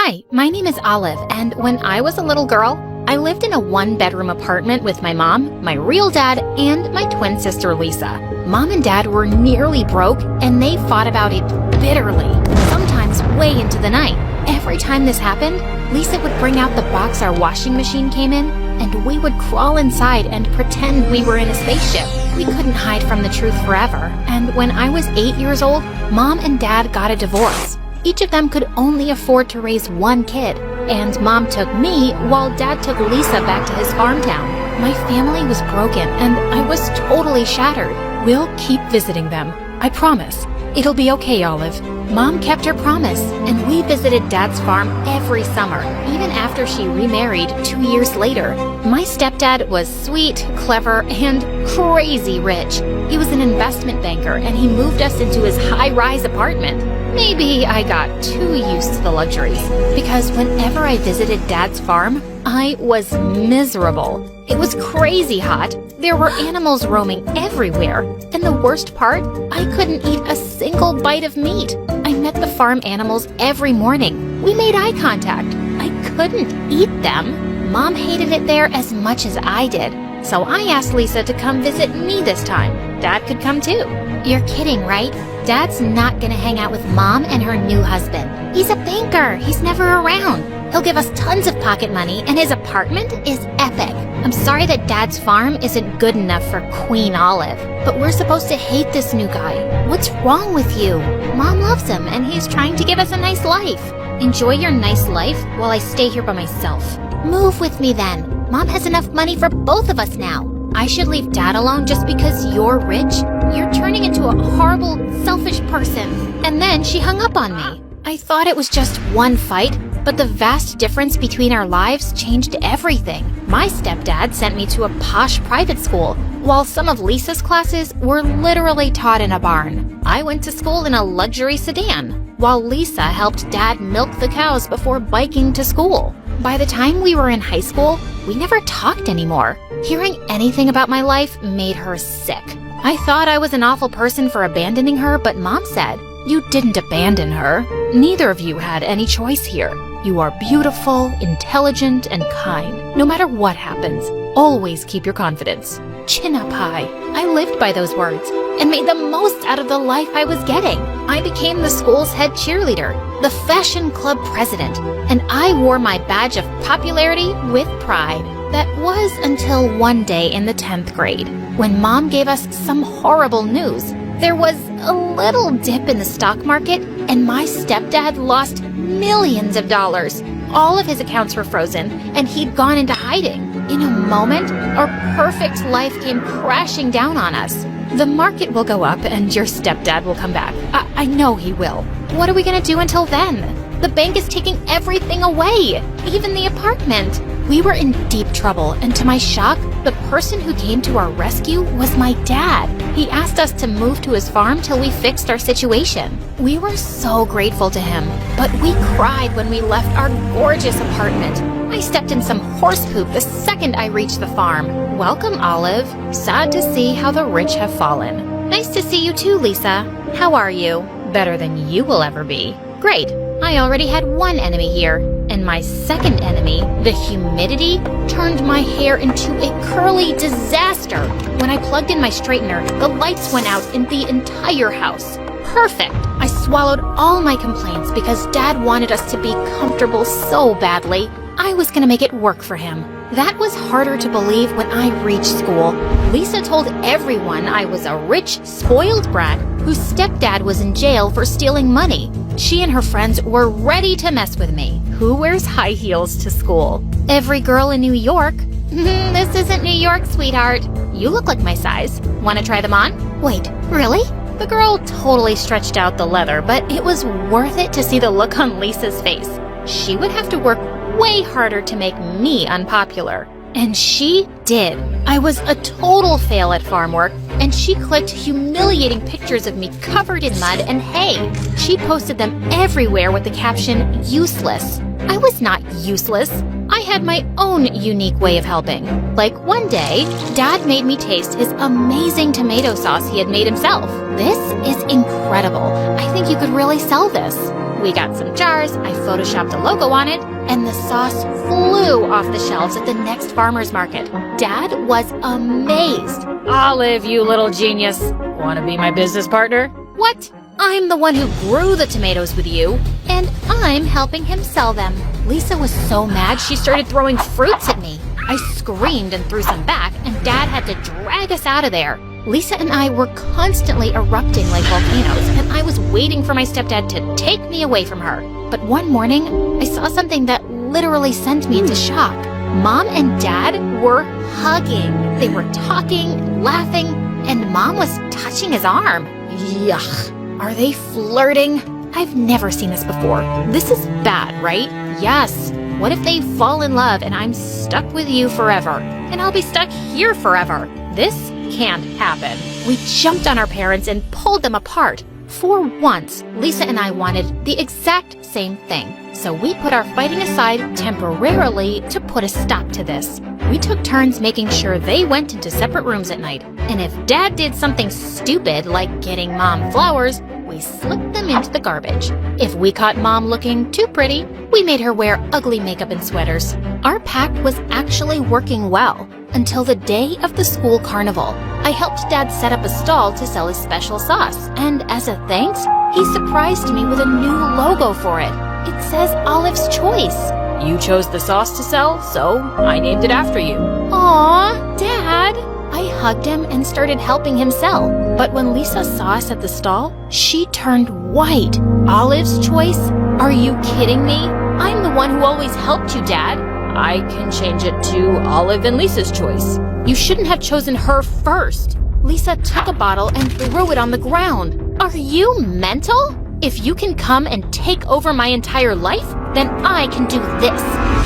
Hi, my name is Olive, and when I was a little girl, I lived in a one-bedroom apartment with my mom, my real dad, and my twin sister Lisa. Mom and Dad were nearly broke, and they fought about it bitterly, sometimes way into the night. Every time this happened, Lisa would bring out the box our washing machine came in, and we would crawl inside and pretend we were in a spaceship. We couldn't hide from the truth forever, and when I was 8 years old, Mom and Dad got a divorce. Each of them could only afford to raise one kid, and Mom took me while Dad took Lisa back to his farm town. My family was broken, and I was totally shattered. We'll keep visiting them, I promise. It'll be okay, Olive. Mom kept her promise, and we visited Dad's farm every summer, even after she remarried 2 years later. My stepdad was sweet, clever, and crazy rich. He was an investment banker, and he moved us into his high-rise apartment. Maybe I got too used to the luxuries, because whenever I visited Dad's farm, I was miserable. It was crazy hot. There were animals roaming everywhere. And the worst part, I couldn't eat a single bite of meat. I met the farm animals every morning. We made eye contact. I couldn't eat them. Mom hated it there as much as I did. So I asked Lisa to come visit me this time. Dad could come too. You're kidding, right? Dad's not gonna hang out with Mom and her new husband. He's a banker. He's never around. He'll give us tons of pocket money, and his apartment is epic. I'm sorry that Dad's farm isn't good enough for Queen Olive, but we're supposed to hate this new guy. What's wrong with you? Mom loves him, and he's trying to give us a nice life. Enjoy your nice life while I stay here by myself. Move with me then. Mom has enough money for both of us now. I should leave Dad alone just because you're rich? You're turning into a horrible, selfish person. And then she hung up on me. I thought it was just one fight, but the vast difference between our lives changed everything. My stepdad sent me to a posh private school, while some of Lisa's classes were literally taught in a barn. I went to school in a luxury sedan, while Lisa helped Dad milk the cows before biking to school. By the time we were in high school, we never talked anymore. Hearing anything about my life made her sick. I thought I was an awful person for abandoning her, but Mom said, "You didn't abandon her. Neither of you had any choice here. You are beautiful, intelligent, and kind. No matter what happens, always keep your confidence. Chin up high." I lived by those words and made the most out of the life I was getting. I became the school's head cheerleader, the fashion club president, and I wore my badge of popularity with pride. That was until one day in the 10th grade, when Mom gave us some horrible news. There was a little dip in the stock market, and my stepdad lost millions of dollars. All of his accounts were frozen, and he'd gone into hiding. In a moment, our perfect life came crashing down on us. The market will go up, and your stepdad will come back. I know he will. What are we gonna do until then? The bank is taking everything away, even the apartment. We were in deep trouble, and to my shock, the person who came to our rescue was my dad. He asked us to move to his farm till we fixed our situation. We were so grateful to him, but we cried when we left our gorgeous apartment. I stepped in some horse poop the second I reached the farm. Welcome, Olive. Sad to see how the rich have fallen. Nice to see you too, Lisa. How are you? Better than you will ever be. Great. I already had one enemy here, and my second enemy, the humidity, turned my hair into a curly disaster. When I plugged in my straightener, the lights went out in the entire house. Perfect! I swallowed all my complaints because Dad wanted us to be comfortable so badly. I was gonna make it work for him. That was harder to believe when I reached school. Lisa told everyone I was a rich, spoiled brat whose stepdad was in jail for stealing money. She and her friends were ready to mess with me. Who wears high heels to school? Every girl in New York. This isn't New York, sweetheart. You look like my size. Want to try them on? Wait, really? The girl totally stretched out the leather, but it was worth it to see the look on Lisa's face. She would have to work way harder to make me unpopular. And she did. I was a total fail at farm work, and she clicked humiliating pictures of me covered in mud and hay. She posted them everywhere with the caption, "Useless." I was not useless. I had my own unique way of helping. Like one day, Dad made me taste his amazing tomato sauce he had made himself. This is incredible. I think you could really sell this. We got some jars, I photoshopped a logo on it, and the sauce flew off the shelves at the next farmer's market. Dad was amazed. Olive, you little genius. Want to be my business partner? What? I'm the one who grew the tomatoes with you, and I'm helping him sell them. Lisa was so mad she started throwing fruits at me. I screamed and threw some back, and Dad had to drag us out of there. Lisa and I were constantly erupting like volcanoes, and I was waiting for my stepdad to take me away from her. But one morning, I saw something that literally sent me into shock. Mom and Dad were hugging. They were talking, laughing, and Mom was touching his arm. Yuck. Are they flirting? I've never seen this before. This is bad, right? Yes. What if they fall in love and I'm stuck with you forever? And I'll be stuck here forever. This can't happen. We jumped on our parents and pulled them apart. For once, Lisa and I wanted the exact same thing. So we put our fighting aside temporarily to put a stop to this. We took turns making sure they went into separate rooms at night. And if Dad did something stupid like getting Mom flowers, we slipped them into the garbage. If we caught Mom looking too pretty, we made her wear ugly makeup and sweaters. Our pact was actually working well until the day of the school carnival. I helped Dad set up a stall to sell his special sauce, and as a thanks, he surprised me with a new logo for it. It says Olive's Choice. You chose the sauce to sell, so I named it after you. Aw, Dad! I hugged him and started helping him sell. But when Lisa saw us at the stall, she turned white. Olive's Choice? Are you kidding me? I'm the one who always helped you, Dad. I can change it to Olive and Lisa's Choice. You shouldn't have chosen her first. Lisa took a bottle and threw it on the ground. Are you mental? If you can come and take over my entire life, then I can do this.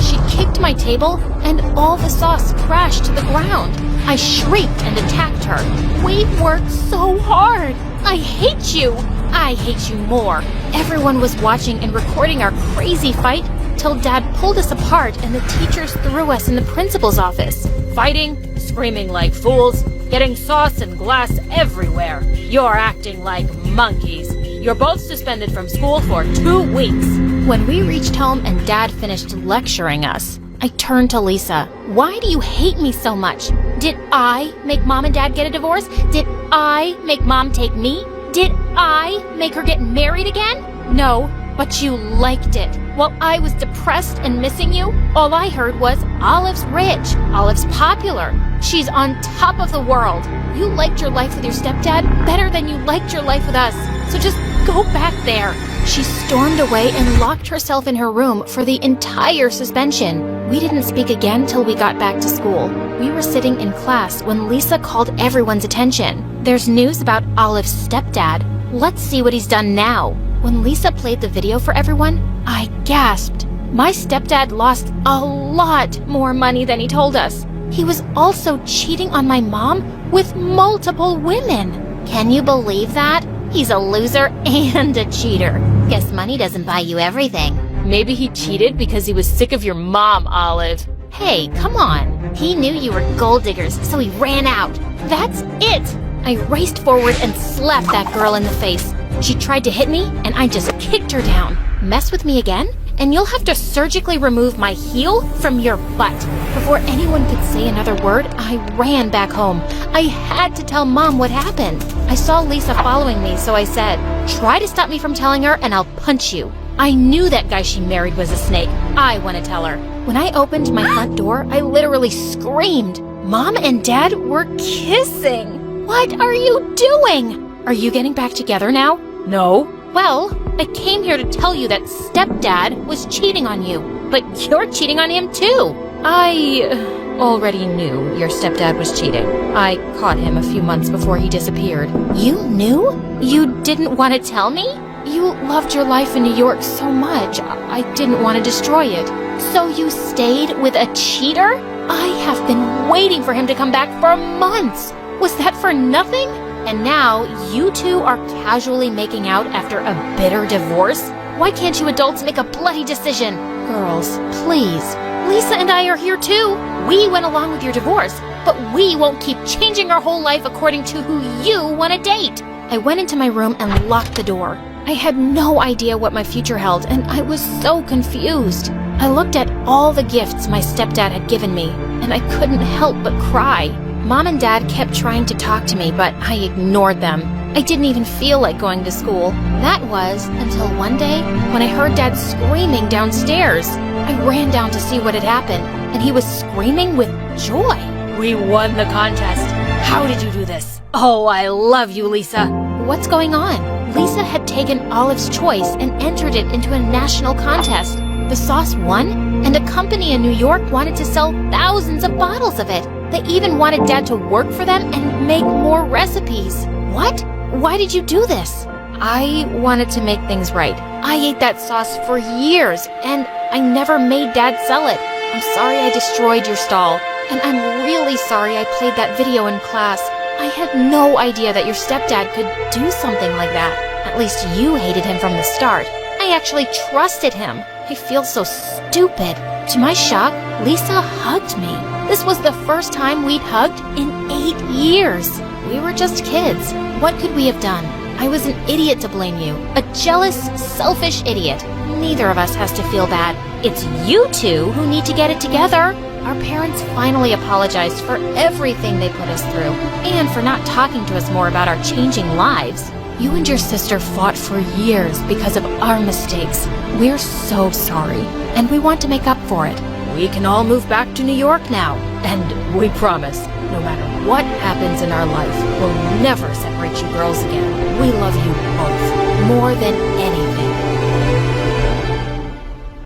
She kicked my table, and all the sauce crashed to the ground. I shrieked and attacked her. We worked so hard. I hate you. I hate you more. Everyone was watching and recording our crazy fight till Dad pulled us apart and the teachers threw us in the principal's office. Fighting, screaming like fools, getting sauce and glass everywhere. You're acting like monkeys. You're both suspended from school for 2 weeks. When we reached home and Dad finished lecturing us, I turned to Lisa. Why do you hate me so much? Did I make Mom and Dad get a divorce? Did I make Mom take me? Did I make her get married again? No, but you liked it. While I was depressed and missing you, all I heard was Olive's rich, Olive's popular. She's on top of the world. You liked your life with your stepdad better than you liked your life with us. So just go back there. She stormed away and locked herself in her room for the entire suspension. We didn't speak again till we got back to school. We were sitting in class when Lisa called everyone's attention. There's news about Olive's stepdad. Let's see what he's done now. When Lisa played the video for everyone, I gasped. My stepdad lost a lot more money than he told us. He was also cheating on my mom with multiple women. Can you believe that? He's a loser and a cheater. Guess money doesn't buy you everything. Maybe he cheated because he was sick of your mom, Olive. Hey, come on. He knew you were gold diggers, so he ran out. That's it. I raced forward and slapped that girl in the face. She tried to hit me, and I just kicked her down. Mess with me again, and you'll have to surgically remove my heel from your butt. Before anyone could say another word, I ran back home. I had to tell Mom what happened. I saw Lisa following me, so I said, "Try to stop me from telling her, and I'll punch you." I knew that guy she married was a snake. I want to tell her. When I opened my front door, I literally screamed. Mom and Dad were kissing. What are you doing? Are you getting back together now? No. Well, I came here to tell you that stepdad was cheating on you, but you're cheating on him too. I already knew your stepdad was cheating. I caught him a few months before he disappeared. You knew? You didn't want to tell me? You loved your life in New York so much, I didn't want to destroy it. So you stayed with a cheater? I have been waiting for him to come back for months. Was that for nothing? And now you two are casually making out after a bitter divorce? Why can't you adults make a bloody decision? Girls, please. Lisa and I are here too. We went along with your divorce, but we won't keep changing our whole life according to who you want to date. I went into my room and locked the door. I had no idea what my future held, and I was so confused. I looked at all the gifts my stepdad had given me, and I couldn't help but cry. Mom and Dad kept trying to talk to me, but I ignored them. I didn't even feel like going to school. That was until one day when I heard Dad screaming downstairs. I ran down to see what had happened, and he was screaming with joy. We won the contest. How did you do this? Oh, I love you, Lisa. What's going on? Lisa had taken Olive's choice and entered it into a national contest. The sauce won, and a company in New York wanted to sell thousands of bottles of it. They even wanted Dad to work for them and make more recipes. What? Why did you do this? I wanted to make things right. I ate that sauce for years, and I never made Dad sell it. I'm sorry I destroyed your stall, and I'm really sorry I played that video in class. I had no idea that your stepdad could do something like that. At least you hated him from the start. I actually trusted him. I feel so stupid. To my shock, Lisa hugged me. This was the first time we'd hugged in 8 years. We were just kids. What could we have done? I was an idiot to blame you. A jealous, selfish idiot. Neither of us has to feel bad. It's you two who need to get it together. Our parents finally apologized for everything they put us through, and for not talking to us more about our changing lives. You and your sister fought for years because of our mistakes. We're so sorry, and we want to make up for it. We can all move back to New York now, and we promise, no matter what happens in our life, we'll never separate you girls again. We love you both, more than anything.